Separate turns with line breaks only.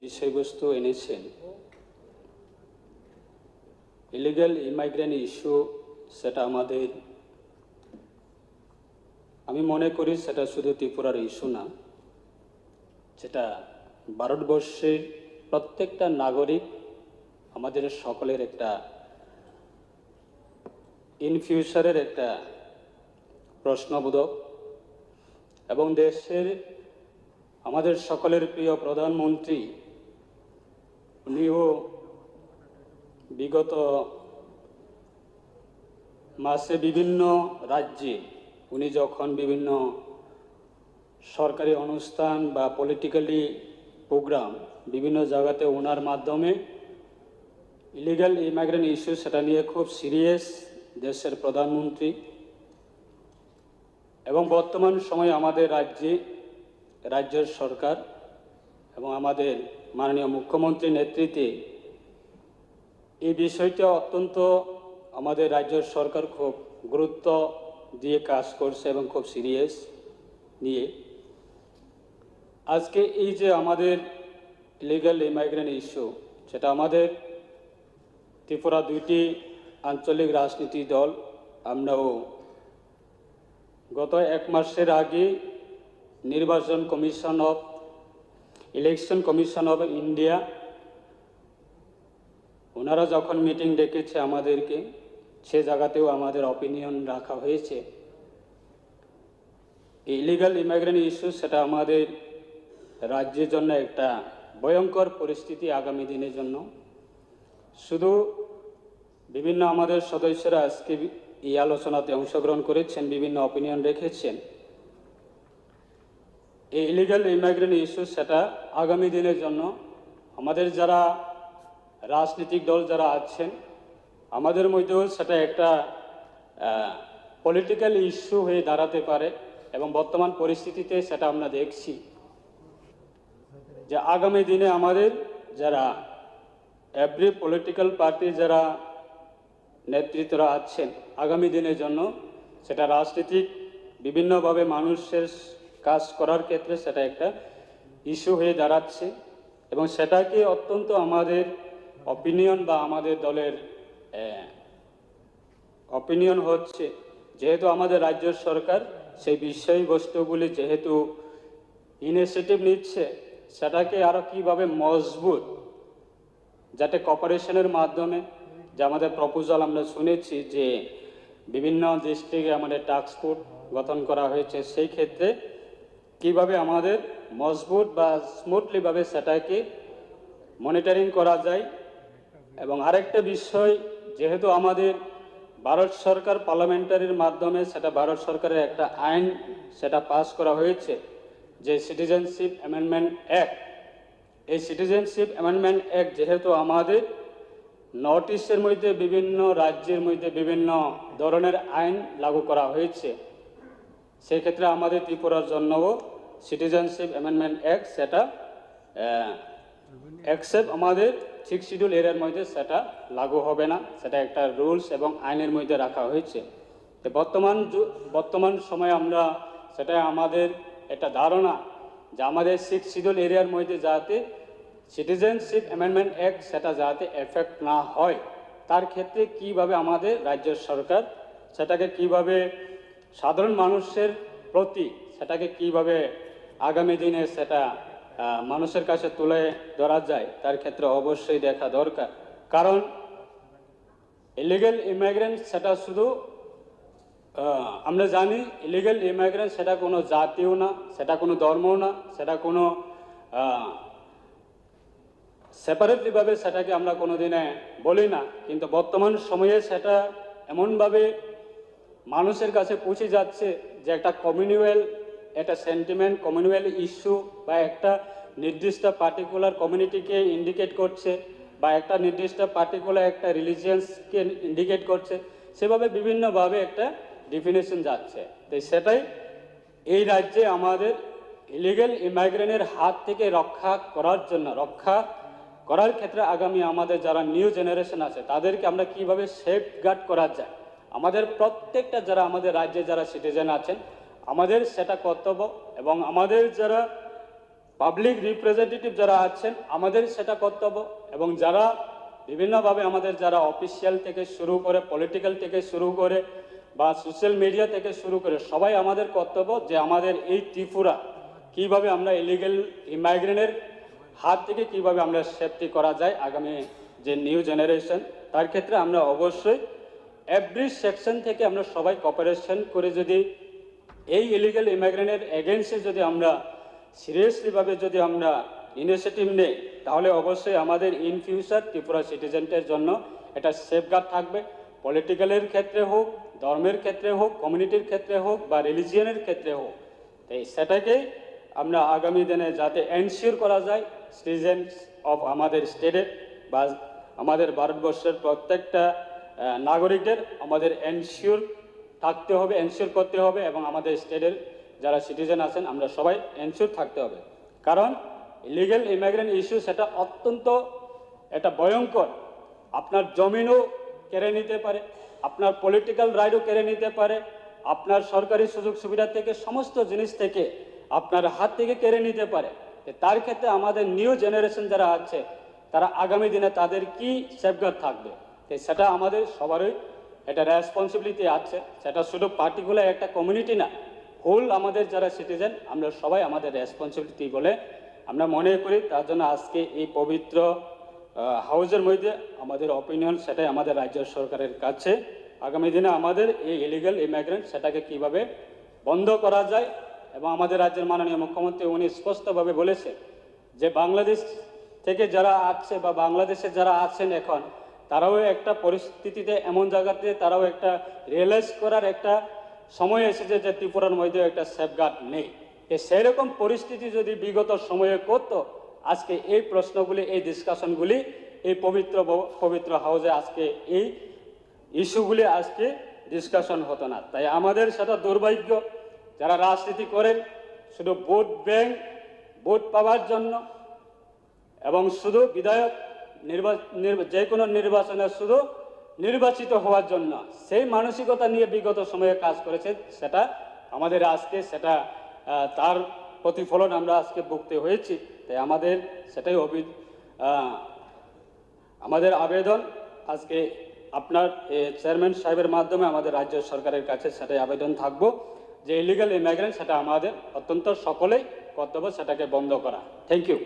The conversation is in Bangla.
বিষয়বস্তু এনেছেন ইলিগাল ইমাইগ্রেন্ট ইস্যু, সেটা আমি মনে করি সেটা শুধু ত্রিপুরার ইস্যু না, যেটা ভারতবর্ষের প্রত্যেকটা নাগরিক আমাদের সকলের একটা ইন ফিউচারের একটা প্রশ্নবোধক। এবং দেশের আমাদের সকলের প্রিয় প্রধানমন্ত্রী উনিও বিগত মাসে বিভিন্ন রাজ্যে উনি যখন বিভিন্ন সরকারি অনুষ্ঠান বা পলিটিক্যালি প্রোগ্রাম বিভিন্ন জায়গাতে ওনার মাধ্যমে ইলিগাল ইমাইগ্রেন্ট ইস্যু সেটা নিয়ে খুব সিরিয়াস দেশের প্রধানমন্ত্রী। এবং বর্তমান সময়ে আমাদের রাজ্যের সরকার এবং আমাদের মাননীয় মুখ্যমন্ত্রীর নেতৃত্বে এই বিষয়টা অত্যন্ত আমাদের রাজ্যের সরকার খুব গুরুত্ব দিয়ে কাজ করছে এবং খুব সিরিয়াস নিয়ে আজকে এই যে আমাদের ইলিগাল ইমাইগ্রেন্ট ইস্যু, সেটা আমাদের ত্রিপুরা দুইটি আঞ্চলিক রাজনীতি দল আমরাও গত এক মাসের আগে ইলেকশন কমিশন অফ ইন্ডিয়া ওনারা যখন মিটিং ডেকেছে আমাদেরকে, সে জায়গাতেও আমাদের অপিনিয়ন রাখা হয়েছে। ইলিগাল ইমাইগ্রেন্ট ইস্যু সেটা আমাদের রাজ্যের জন্য একটা ভয়ঙ্কর পরিস্থিতি আগামী দিনের জন্য। শুধু বিভিন্ন আমাদের সদস্যরা আজকে এই আলোচনাতে অংশগ্রহণ করেছেন, বিভিন্ন অপিনিয়ন রেখেছেন। এই ইলিগাল ইমাইগ্রেন্ট ইস্যু সেটা আগামী দিনের জন্য আমাদের যারা রাজনৈতিক দল যারা আছেন আমাদের মধ্যেও সেটা একটা পলিটিক্যাল ইস্যু হয়ে দাঁড়াতে পারে। এবং বর্তমান পরিস্থিতিতে সেটা আমরা দেখছি যে আগামী দিনে আমাদের যারা এভরি পলিটিক্যাল পার্টি যারা নেতৃত্বরা আছেন আগামী দিনের জন্য সেটা রাজনীতিক বিভিন্নভাবে মানুষের কাজ করার ক্ষেত্রে সেটা একটা ইস্যু হয়ে দাঁড়াচ্ছে। এবং সেটাকে অত্যন্ত আমাদের অপিনিয়ন বা আমাদের দলের অপিনিয়ন হচ্ছে, যেহেতু আমাদের রাজ্য সরকার সেই বিষয়বস্তুগুলি যেহেতু ইনিশিয়েটিভ নিচ্ছে, সেটাকে আরও কীভাবে মজবুত, যাতে কপারেশনের মাধ্যমে যে আমাদের প্রপোজাল আমরা শুনেছি যে বিভিন্ন ডিস্ট্রিক্টে আমাদের টাস্ক ফোর্স গঠন করা হয়েছে, সেই ক্ষেত্রে কিভাবে আমাদের মজবুত বা স্মুথলিভাবে সেটাকে মনিটরিং করা যায়। এবং আরেকটা বিষয়, যেহেতু আমাদের ভারত সরকার পার্লামেন্টারির মাধ্যমে সেটা ভারত সরকারের একটা আইন সেটা পাস করা হয়েছে, যে সিটিজেনশিপ অ্যামেন্ডমেন্ট অ্যাক্ট। এই সিটিজেনশিপ অ্যামেন্ডমেন্ট অ্যাক্ট যেহেতু আমাদের নর্থ ইস্টের মধ্যে বিভিন্ন রাজ্যের মধ্যে বিভিন্ন ধরনের আইন লাগু করা হয়েছে, সেক্ষেত্রে আমাদের ত্রিপুরার জন্যও সিটিজেনশিপ অ্যামেন্ডমেন্ট অ্যাক্ট সেটা অ্যাকসেপ্ট আমাদের 6 শিডিউল এরিয়ার মধ্যে সেটা লাগু হবে না, সেটা একটা রুলস এবং আইনের মধ্যে রাখা হয়েছে। তো বর্তমান সময়ে আমরা সেটা আমাদের একটা ধারণা যে আমাদের 6 শিডিউল এরিয়ার মধ্যে যাতে সিটিজেনশিপ অ্যামেন্ডমেন্ট অ্যাক্ট সেটা যাতে এফেক্ট না হয়, তার ক্ষেত্রে কিভাবে আমাদের রাজ্য সরকার সেটাকে কিভাবে সাধারণ মানুষের প্রতি সেটাকে কিভাবে আগামী দিনে সেটা মানুষের কাছে তুলে ধরা যায়, তার ক্ষেত্রে অবশ্যই দেখা দরকার। কারণ ইলিগাল ইমাইগ্রেন্ট সেটা শুধু আমরা জানি ইলিগাল ইমাইগ্রেন্ট সেটা কোনো জাতিও না, সেটা কোনো ধর্মও না, সেটা কোনো সেপারেটলিভাবে সেটাকে আমরা কোনো দিনে বলি না। কিন্তু বর্তমান সময়ে সেটা এমনভাবে মানুষের কাছে পৌঁছে যাচ্ছে যে একটা কমিউনিয়াল একটা সেন্টিমেন্ট, কমিউনিয়াল ইস্যু বা একটা নির্দিষ্ট পার্টিকুলার কমিউনিটিকে ইন্ডিকেট করছে বা একটা নির্দিষ্ট পার্টিকুলার একটা রিলিজিয়ান্সকে ইন্ডিকেট করছে, সেভাবে বিভিন্নভাবে একটা ডিফিনেশন যাচ্ছে। তাই সেটাই এই রাজ্যে আমাদের ইলিগাল ইমাইগ্রেন্টের হাত থেকে রক্ষা করার ক্ষেত্রে আগামী আমাদের যারা নিউ জেনারেশন আছে তাদেরকে আমরা কিভাবে সেফ গার্ড করা যায়, আমাদের প্রত্যেকটা যারা আমাদের রাজ্যে যারা সিটিজেন আছেন আমাদের সেটা কর্তব্য। এবং আমাদের যারা পাবলিক রিপ্রেজেন্টেটিভ যারা আছেন আমাদের সেটা কর্তব্য, এবং যারা বিভিন্নভাবে আমাদের যারা অফিসিয়াল থেকে শুরু করে, পলিটিক্যাল থেকে শুরু করে বা সোশ্যাল মিডিয়া থেকে শুরু করে সবাই আমাদের কর্তব্য যে আমাদের এই ত্রিপুরা কিভাবে আমরা ইলিগেল ইমাইগ্রেন্টের হাত থেকে কিভাবে আমরা সেফটি করা যায় আগামী যে নিউ জেনারেশন, তার ক্ষেত্রে আমরা অবশ্যই এভরি সেকশন থেকে আমরা সবাই কোঅপারেশন করে যদি এই ইলিগেল ইমাইগ্রেন্টের এগেনস্টে যদি আমরা সিরিয়াসলিভাবে যদি আমরা ইনিশিয়েটিভ নেই, তাহলে অবশ্যই আমাদের ইন ফিউচার ত্রিপুরা সিটিজেনদের জন্য এটা সেফগার্ড থাকবে। পলিটিক্যালের ক্ষেত্রে হোক, ধর্মের ক্ষেত্রে হোক, কমিউনিটির ক্ষেত্রে হোক বা রিলিজিয়নের ক্ষেত্রে হোক, তাই সেটাকেই আমরা আগামী দিনে যাতে এনশিওর করা যায় সিটিজেন্স অফ আমাদের স্টেটে বা আমাদের ভারতবর্ষের প্রত্যেকটা নাগরিকদের আমাদের এনশিওর থাকতে হবে, এনশিওর করতে হবে, এবং আমাদের স্টেটের যারা সিটিজেন আছেন আমরা সবাই এনশিওর থাকতে হবে। কারণ ইলিগেল ইমিগ্রেন্ট ইস্যু সেটা অত্যন্ত এটা ভয়ঙ্কর। আপনার জমিনও কেড়ে নিতে পারে, আপনার পলিটিক্যাল রাইটও কেড়ে নিতে পারে, আপনার সরকারি সুযোগ সুবিধা থেকে সমস্ত জিনিস থেকে আপনার হাত থেকে কেড়ে নিতে পারে। তার ক্ষেত্রে আমাদের নিউ জেনারেশন যারা আছে তারা আগামী দিনে তাদের কি সেফগার্ড থাকবে, সেটা আমাদের সবারই এটা রেসপন্সিবিলিটি আছে। সেটা শুধু পার্টিকুলার একটা কমিউনিটি না, হোল আমাদের যারা সিটিজেন আমরা সবাই আমাদের রেসপন্সিবিলিটি বলে আমরা মনে করি। তার জন্য আজকে এই পবিত্র হাউজের মধ্যে আমাদের অপিনিয়ন সেটাই আমাদের রাজ্য সরকারের কাছে আগামী দিনে আমাদের এই ইলিগাল ইমিগ্রেন্ট সেটাকে কিভাবে বন্ধ করা যায়। এবং আমাদের রাজ্যের মাননীয় মুখ্যমন্ত্রী উনি স্পষ্টভাবে বলেছে যে বাংলাদেশ থেকে যারা আসছে বা বাংলাদেশে যারা আছেন এখন, তারাও একটা পরিস্থিতিতে এমন জায়গাতে তারাও একটা রিয়েলাইজ করার একটা সময় এসেছে যে ত্রিপুরার মধ্যে একটা সেফগার্ড নেই। সেরকম পরিস্থিতি যদি বিগত সময়ে করতো, আজকে এই প্রশ্নগুলি, এই ডিসকাশনগুলি এই পবিত্র হাউসে আজকে এই ইস্যুগুলি আজকে ডিসকাশন হতো না। তাই আমাদের সেটা দুর্ভাগ্য যারা রাজনীতি করেন শুধু ভোট ব্যাংক, ভোট পাওয়ার জন্য এবং শুধু বিধায়ক যে কোনো নির্বাচনে শুধু নির্বাচিত হওয়ার জন্য সেই মানসিকতা নিয়ে বিগত সময়ে কাজ করেছে, সেটা আমাদের আজকে সেটা তার প্রতিফলন আমরা আজকে ভুগতে হয়েছি। তাই আমাদের সেটাই আমাদের আবেদন আজকে আপনার চেয়ারম্যান সাহেবের মাধ্যমে আমাদের রাজ্য সরকারের কাছে সেটাই আবেদন থাকবো যে ইলিগাল ইমিগ্রেন্ট সেটা আমাদের অত্যন্ত সকলেই কর্তব্য সেটাকে বন্ধ করা। Thank you.